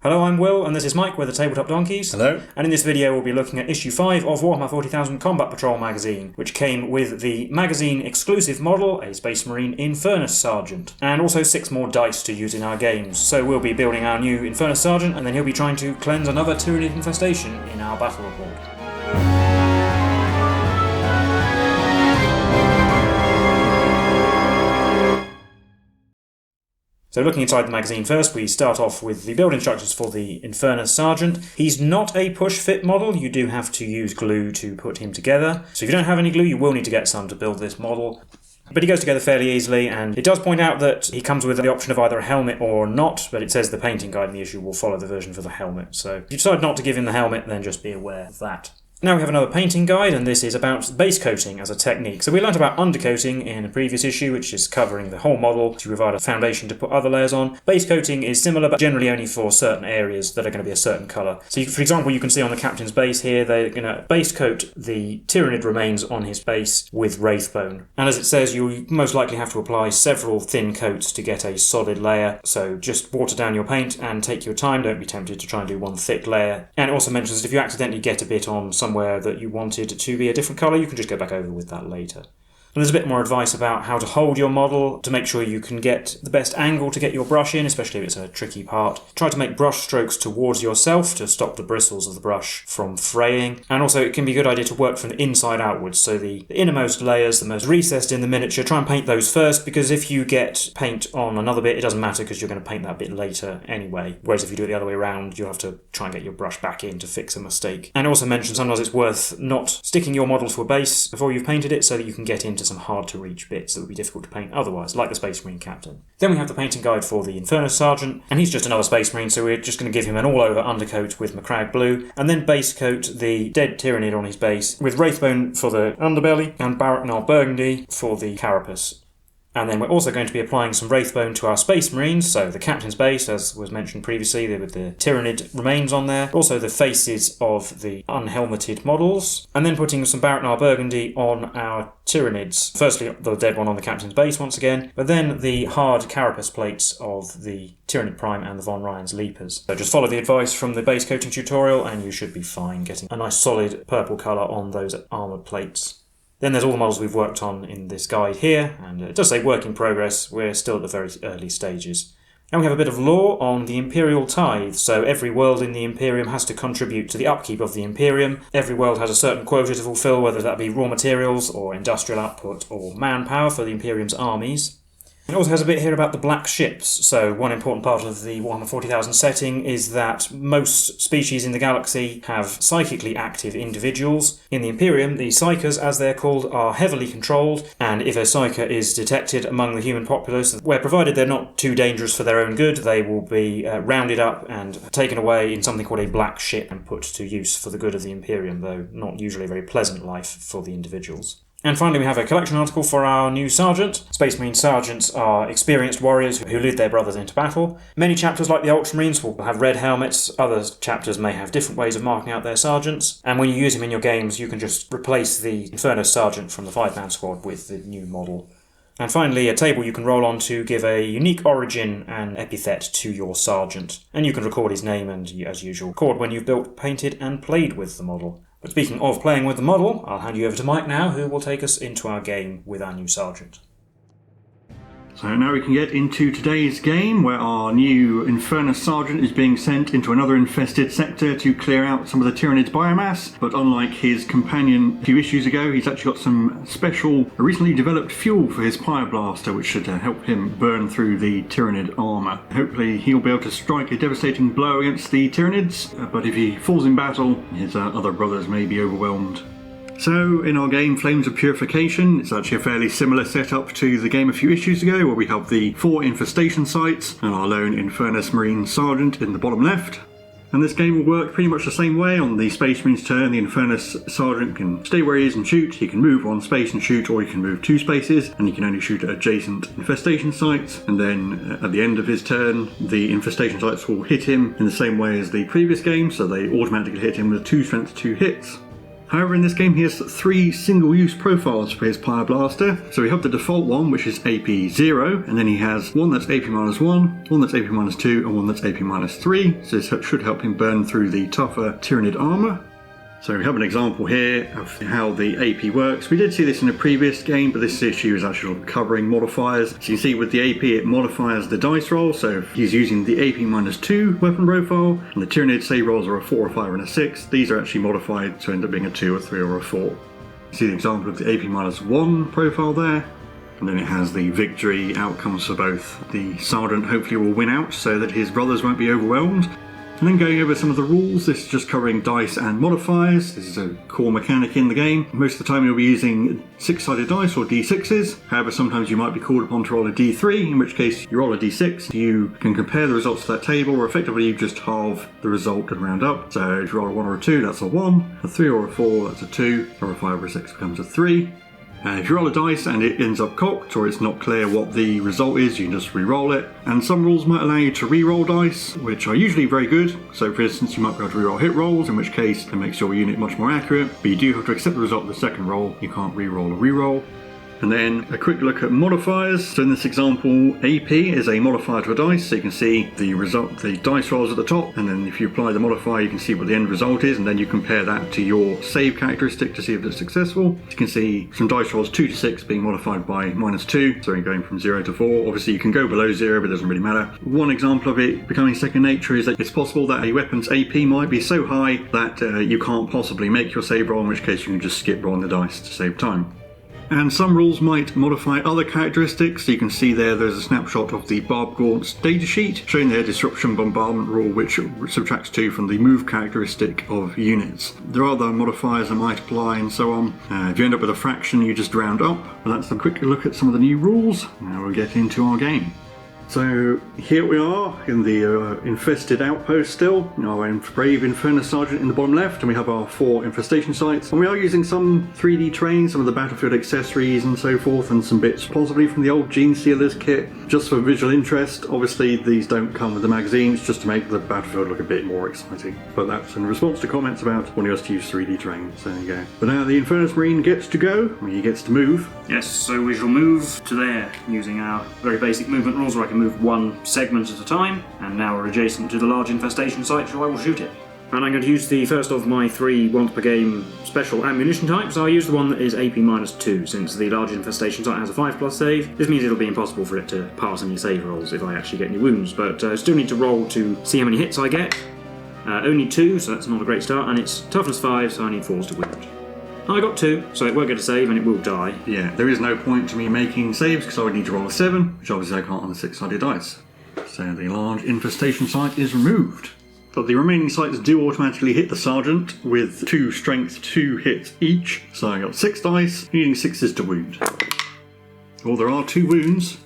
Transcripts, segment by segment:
Hello, I'm Will, and this is Mike with the Tabletop Donkeys. Hello. And in this video we'll be looking at issue 5 of Warhammer 40,000 Combat Patrol magazine, which came with the magazine exclusive model, a Space Marine Infernus Sergeant, and also 6 more dice to use in our games. So we'll be building our new Infernus Sergeant, and then he'll be trying to cleanse another Tyranid infestation in our battle report. So looking inside the magazine first, we start off with the build instructions for the Infernus Sergeant. He's not a push-fit model, you do have to use glue to put him together. So if you don't have any glue, you will need to get some to build this model. But he goes together fairly easily, and it does point out that he comes with the option of either a helmet or not, but it says the painting guide in the issue will follow the version for the helmet. So if you decide not to give him the helmet, then just be aware of that. Now we have another painting guide, and this is about base coating as a technique. So we learnt about undercoating in a previous issue, which is covering the whole model to provide a foundation to put other layers on. Base coating is similar, but generally only for certain areas that are going to be a certain colour. So for example, you can see on the captain's base here, they're going to base coat the Tyranid remains on his base with wraithbone. And as it says, you'll most likely have to apply several thin coats to get a solid layer. So just water down your paint and take your time. Don't be tempted to try and do one thick layer. And it also mentions that if you accidentally get a bit on somewhere that you wanted to be a different colour, you can just go back over with that later. And there's a bit more advice about how to hold your model to make sure you can get the best angle to get your brush in, especially if it's a tricky part. Try to make brush strokes towards yourself to stop the bristles of the brush from fraying. And also it can be a good idea to work from the inside outwards, so the innermost layers, the most recessed in the miniature, try and paint those first, because if you get paint on another bit, it doesn't matter because you're going to paint that bit later anyway. Whereas if you do it the other way around, you'll have to try and get your brush back in to fix a mistake. And also mention sometimes it's worth not sticking your model to a base before you've painted it, so that you can get into some hard to reach bits that would be difficult to paint otherwise, like the Space Marine Captain. Then we have the painting guide for the Infernus Sergeant, and he's just another Space Marine, so we're just going to give him an all-over undercoat with Macragge blue, and then base coat the dead Tyranid on his base with wraithbone for the underbelly and Baraknar burgundy for the carapace. And then we're also going to be applying some wraithbone to our Space Marines, so the captain's base, as was mentioned previously, with the Tyranid remains on there, also the faces of the unhelmeted models, and then putting some Baraknar burgundy on our Tyranids. Firstly, the dead one on the captain's base once again, but then the hard carapace plates of the Tyranid Prime and the Von Ryan's Leapers. So just follow the advice from the base coating tutorial and you should be fine getting a nice solid purple colour on those armoured plates. Then there's all the models we've worked on in this guide here, and it does say work in progress, we're still at the very early stages. And we have a bit of lore on the Imperial Tithe, so every world in the Imperium has to contribute to the upkeep of the Imperium. Every world has a certain quota to fulfill, whether that be raw materials or industrial output or manpower for the Imperium's armies. It also has a bit here about the black ships. So one important part of the Warhammer 40,000 setting is that most species in the galaxy have psychically active individuals. In the Imperium, the psychers, as they're called, are heavily controlled, and if a psyker is detected among the human populace, where provided they're not too dangerous for their own good, they will be rounded up and taken away in something called a black ship and put to use for the good of the Imperium, though not usually a very pleasant life for the individuals. And finally we have a collection article for our new Sergeant. Space Marine Sergeants are experienced warriors who lead their brothers into battle. Many chapters, like the Ultramarines, will have red helmets. Other chapters may have different ways of marking out their Sergeants. And when you use them in your games, you can just replace the Infernus Sergeant from the 5-man squad with the new model. And finally, a table you can roll on to give a unique origin and epithet to your Sergeant. And you can record his name and, as usual, record when you've built, painted and played with the model. But speaking of playing with the model, I'll hand you over to Mike now, who will take us into our game with our new Sergeant. So now we can get into today's game, where our new Infernus Sergeant is being sent into another infested sector to clear out some of the Tyranid's biomass. But unlike his companion a few issues ago, he's actually got some special, recently developed fuel for his pyreblaster, which should help him burn through the Tyranid armour. Hopefully he'll be able to strike a devastating blow against the Tyranids, but if he falls in battle, his other brothers may be overwhelmed. So, in our game Flames of Purification, it's actually a fairly similar setup to the game a few issues ago, where we have the 4 infestation sites and our lone Infernus Marine Sergeant in the bottom left. And this game will work pretty much the same way. On the Space Marine's turn, the Infernus Sergeant can stay where he is and shoot. He can move 1 space and shoot, or he can move 2 spaces, and he can only shoot at adjacent infestation sites. And then at the end of his turn, the infestation sites will hit him in the same way as the previous game, so they automatically hit him with 2 strength 2 hits. However, in this game he has 3 single-use profiles for his pyreblaster. So we have the default one, which is AP 0, and then he has one that's AP -1, one that's AP -2, and one that's AP -3. So this should help him burn through the tougher Tyranid armour. So we have an example here of how the AP works. We did see this in a previous game, but this issue is actually covering modifiers. So you can see with the AP it modifies the dice roll, so if he's using the AP -2 weapon profile, and the Tyranid save rolls are a 4, a 5 and a 6, these are actually modified to end up being a 2, a 3 or a 4. You see the example of the AP -1 profile there, and then it has the victory outcomes for both. The Sergeant hopefully will win out so that his brothers won't be overwhelmed. And then going over some of the rules, this is just covering dice and modifiers. This is a core mechanic in the game. Most of the time you'll be using 6-sided dice or D6s. However, sometimes you might be called upon to roll a D3, in which case you roll a D6. You can compare the results to that table, or effectively you just halve the result and round up. So if you roll a 1 or a 2, that's a 1. A 3 or a 4, that's a 2. Or a 5 or a 6 becomes a 3. If you roll a dice and it ends up cocked, or it's not clear what the result is, you can just re-roll it. And some rules might allow you to re-roll dice, which are usually very good. So for instance, you might be able to re-roll hit rolls, in which case it makes your unit much more accurate, but you do have to accept the result of the second roll. You can't re-roll a re-roll. And then a quick look at modifiers. So in this example, AP is a modifier to a dice, so you can see the result, the dice rolls at the top, and then if you apply the modifier you can see what the end result is, and then you compare that to your save characteristic to see if it's successful. You can see some dice rolls 2 to 6 being modified by -2, so you're going from 0 to 4. Obviously you can go below 0, but it doesn't really matter. One example of it becoming second nature is that it's possible that a weapon's AP might be so high that you can't possibly make your save roll, in which case you can just skip rolling the dice to save time. And some rules might modify other characteristics. So you can see there's a snapshot of the Barb Gaunt's datasheet showing their disruption bombardment rule, which subtracts 2 from the move characteristic of units. There are other modifiers that might apply and so on. If you end up with a fraction, you just round up. But that's a quick look at some of the new rules. Now we'll get into our game. So here we are in the infested outpost still. Our brave Infernus Sergeant in the bottom left, and we have our 4 infestation sites. And we are using some 3D terrain, some of the battlefield accessories and so forth, and some bits possibly from the old Gene Sealers kit, just for visual interest. Obviously these don't come with the magazines, just to make the battlefield look a bit more exciting. But that's in response to comments about wanting us to use 3D terrain, so there you go. But now the Infernus Marine gets to go, he gets to move. Yes, so we shall move to there using our very basic movement rules, where I can move one segment at a time, and now we're adjacent to the large infestation site, so I will shoot it. And I'm going to use the first of my 3 once per game special ammunition types. I'll use the one that is AP -2, since the large infestation site has a 5+ save. This means it'll be impossible for it to pass any save rolls if I actually get any wounds, but I still need to roll to see how many hits I get. Only 2, so that's not a great start, and it's toughness 5, so I need 4s to wound. I got 2, so it won't get a save and it will die. Yeah, there is no point to me making saves because I would need to roll a 7, which obviously I can't on the 6-sided dice. So the large infestation site is removed. But the remaining sites do automatically hit the Sergeant with 2 strength, 2 hits each. So I got 6 dice, needing 6s to wound. Well, there are 2 wounds.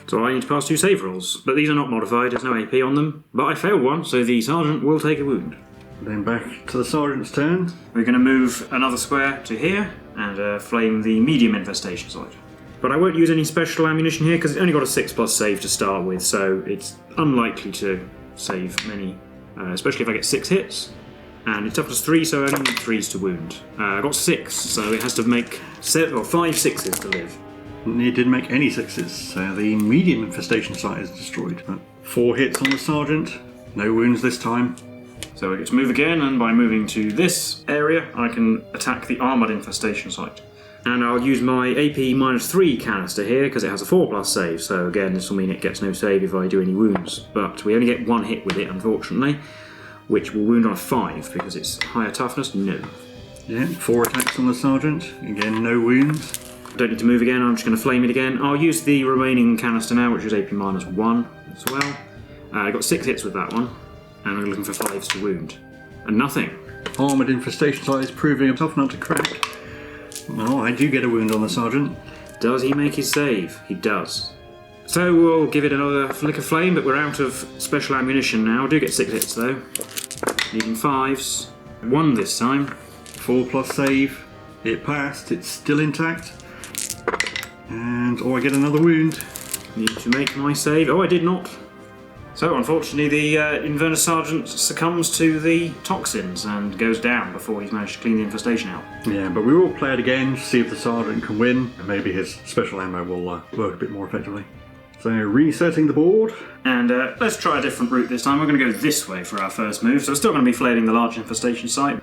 So I need to pass 2 save rolls, but these are not modified, there's no AP on them. But I failed one, so the Sergeant will take a wound. Then back to the Sergeant's turn. We're going to move another square to here and flame the medium infestation site. But I won't use any special ammunition here because it's only got a 6+ save to start with, so it's unlikely to save many, especially if I get 6 hits. And it's toughness 3, so I only need 3s to wound. I got 6, so it has to make 5 6s to live. It didn't make any 6s, so the medium infestation site is destroyed. 4 hits on the Sergeant, no wounds this time. So I get to move again, and by moving to this area, I can attack the armoured infestation site. And I'll use my AP -3 canister here, because it has a 4+ save, so again, this will mean it gets no save if I do any wounds. But we only get 1 hit with it, unfortunately, which will wound on a 5, because it's higher toughness, no. Yeah, 4 attacks on the Sergeant, again, no wounds. Don't need to move again, I'm just going to flame it again. I'll use the remaining canister now, which is AP -1 as well. I got 6 hits with that one. And I'm looking for 5s to wound. And nothing. Armoured infestation site is proving tough not to crack. Oh, I do get a wound on the Sergeant. Does he make his save? He does. So we'll give it another flick of flame, but we're out of special ammunition now. I do get 6 hits though. Needing 5s. 1 this time. 4+ save. It passed, it's still intact. And I get another wound. Need to make my save. Oh, I did not. So unfortunately the Infernus Sergeant succumbs to the toxins and goes down before he's managed to clean the infestation out. Yeah, but we will play it again to see if the Sergeant can win, and maybe his special ammo will work a bit more effectively. So resetting the board. And let's try a different route this time. We're going to go this way for our first move, so we're still going to be flaying the large infestation site.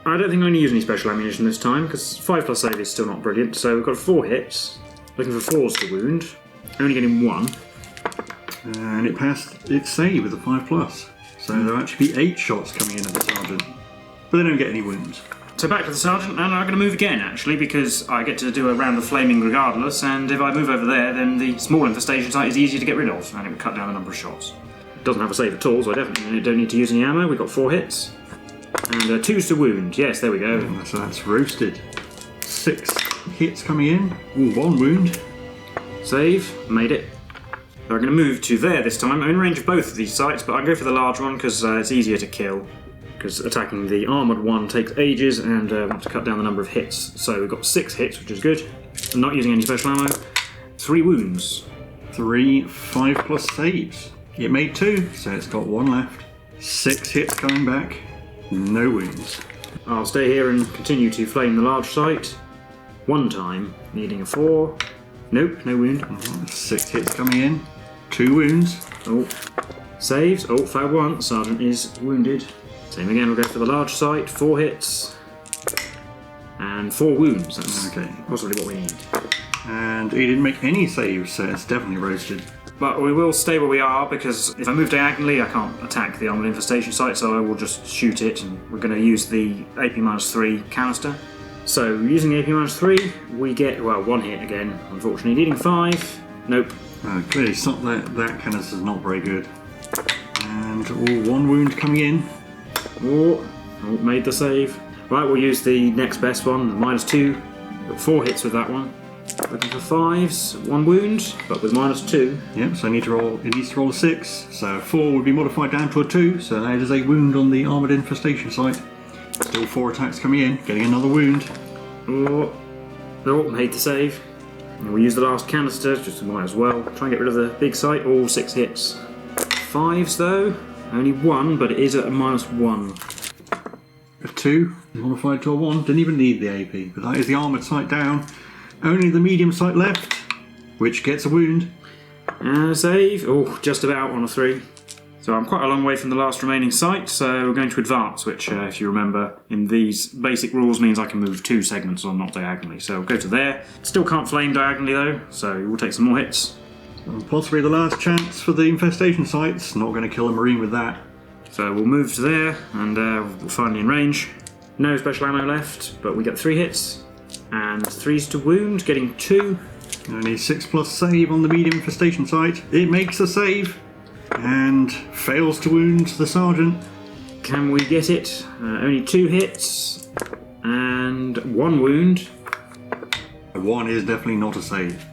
I don't think I'm going to use any special ammunition this time, because 5+ save is still not brilliant, so we've got 4 hits, looking for 4s to wound, only getting 1. And it passed its save with a 5+. So there'll actually be 8 shots coming in at the Sergeant, but they don't get any wounds. So back to the Sergeant, and I'm going to move again actually, because I get to do a round of flaming regardless, and if I move over there then the small infestation site is easier to get rid of, and it will cut down the number of shots. It doesn't have a save at all, so I definitely don't need to use any ammo. We've got 4 hits. And 2s to wound, yes, there we go. So that's roasted. 6 hits coming in. Ooh, 1 wound. Save, made it. So I'm going to move to there this time. I'm in range of both of these sites, but I'll go for the large one because it's easier to kill. Because attacking the armoured one takes ages and I want to cut down the number of hits. So we've got 6 hits, which is good. I'm not using any special ammo. 3 wounds. 3 5+ saves. It made 2, so it's got 1 left. 6 hits coming back. No wounds. I'll stay here and continue to flame the large site. 1 time, needing a 4. Nope, no wound. 6 hits coming in. 2 wounds. Oh, saves. Oh, failed 1. Sergeant is wounded. Same again, we'll go for the large site. 4 hits. And 4 wounds. That's okay. Possibly what we need. And he didn't make any saves, so it's definitely roasted. But we will stay where we are, because if I move diagonally I can't attack the armoured infestation site, so I will just shoot it, and we're going to use the AP-3 canister. So using the AP-3, we get, well, 1 hit again, unfortunately. Needing 5. Nope. Clearly that canister's not very good. And 1 wound coming in. Oh, made the save. Right, we'll use the next best one, the -2. Got 4 hits with that one. Looking for 5s, 1 wound, but with -2. Yep, so it needs to roll a 6, so 4 would be modified down to a 2, so that is a wound on the armoured infestation site. Still 4 attacks coming in, getting another wound. Oh, made the save. And we'll use the last canister, just might as well. Try and get rid of the big site, all 6 hits. 5s though, only 1, but it is at a -1. A 2, modified to a 1, didn't even need the AP, but that is the armoured site down. Only the medium site left, which gets a wound. And a save, oh, just about on a 3. So I'm quite a long way from the last remaining site, so we're going to advance, which, if you remember, in these basic rules means I can move 2 segments on, not diagonally. So we'll go to there. Still can't flame diagonally though, so we'll take some more hits. And possibly the last chance for the infestation sites. Not going to kill a Marine with that. So we'll move to there, and we're finally in range. No special ammo left, but we get 3 hits. And 3s to wound, getting 2. Only 6+ save on the medium infestation site. It makes a save and fails to wound the Sergeant. Can we get it? Only 2 hits and 1 wound. 1 is definitely not a save.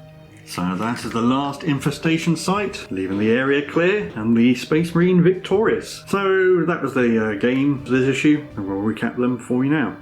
So that is the last infestation site, leaving the area clear and the Space Marine victorious. So that was the game for this issue, and we'll recap them for you now.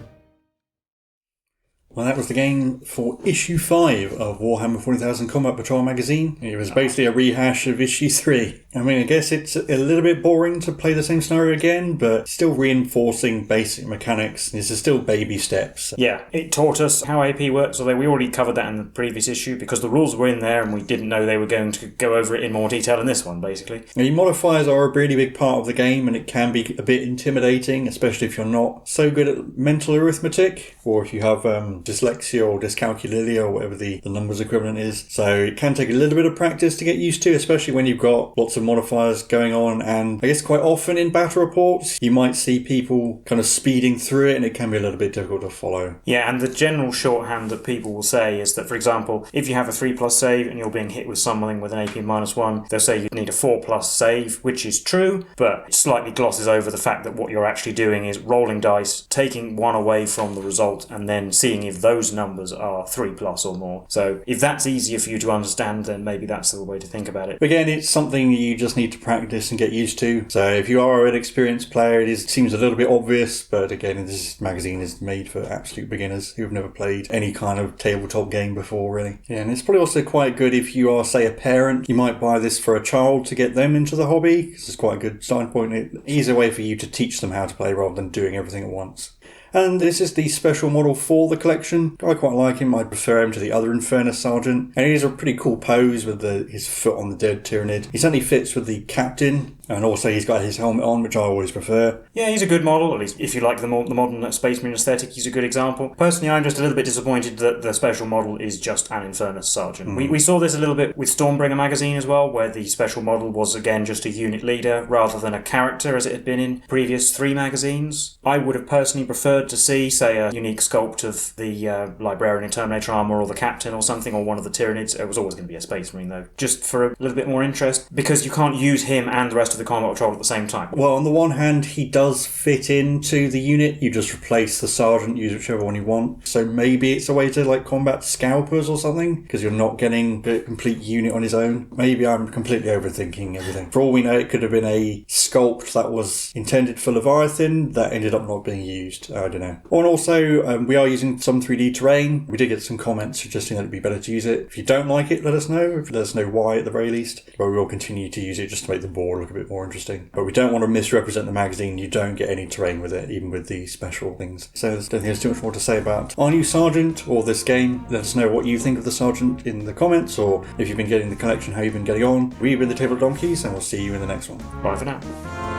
Well, that was the game for issue 5 of Warhammer 40,000 Combat Patrol magazine. It was basically a rehash of issue 3. I mean, I guess it's a little bit boring to play the same scenario again, but still reinforcing basic mechanics. This is still baby steps. Yeah, it taught us how AP works, although we already covered that in the previous issue because the rules were in there and we didn't know they were going to go over it in more detail in this one, basically. The modifiers are a really big part of the game, and it can be a bit intimidating, especially if you're not so good at mental arithmetic, or if you have dyslexia or dyscalculia or whatever the numbers equivalent is. So it can take a little bit of practice to get used to, especially when you've got lots of modifiers going on. And I guess quite often in battle reports you might see people kind of speeding through it, and it can be a little bit difficult to follow. Yeah, and the general shorthand that people will say is that, for example, if you have a 3+ save and you're being hit with something with an AP -1, they'll say you need a 4+ save, which is true, but it slightly glosses over the fact that what you're actually doing is rolling dice, taking 1 away from the result, and then seeing if those numbers are 3+ or more. So if that's easier for you to understand, then maybe that's the way to think about it. Again, it's something you just need to practice and get used to. So if you are an experienced player, it seems a little bit obvious, but again, this magazine is made for absolute beginners who have never played any kind of tabletop game before, really. Yeah, and it's probably also quite good if you are, say, a parent. You might buy this for a child to get them into the hobby, because it's quite a good starting point. It's an easier way for you to teach them how to play rather than doing everything at once. And this is the special model for the collection. I quite like him. I prefer him to the other Infernus Sergeant. And he has a pretty cool pose with his foot on the dead Tyranid. He certainly fits with the captain. And also he's got his helmet on, which I always prefer. Yeah, he's a good model. At least if you like the modern Space Marine aesthetic, he's a good example. Personally, I'm just a little bit disappointed that the special model is just an Infernus Sergeant. We saw this a little bit with Stormbringer magazine as well, where the special model was again just a unit leader rather than a character as it had been in previous 3 magazines. I would have personally preferred to see, say, a unique sculpt of the Librarian in Terminator armor or the captain or something, or one of the Tyranids. It was always going to be a Space Marine though, just for a little bit more interest, because you can't use him and the rest of the combat patrol at the same time. Well, on the one hand, he does fit into the unit. You just replace the sergeant, use whichever one you want. So maybe it's a way to combat scalpers or something, because you're not getting a complete unit on his own. Maybe I'm completely overthinking everything. For all we know, it could have been a sculpt that was intended for Leviathan that ended up not being used. I don't know. Oh, and also, we are using some 3D terrain. We did get some comments suggesting that it'd be better to use it. If you don't like it, let us know. Let us know why at the very least. But we will continue to use it just to make the board look a bit more interesting. But we don't want to misrepresent the magazine. You don't get any terrain with it, even with the special things. So I don't think there's too much more to say about our new Sergeant or this game. Let us know what you think of the Sergeant in the comments, or if you've been getting the collection, how you've been getting on. We've been the Table Donkeys, and we'll see you in the next one. Bye for now.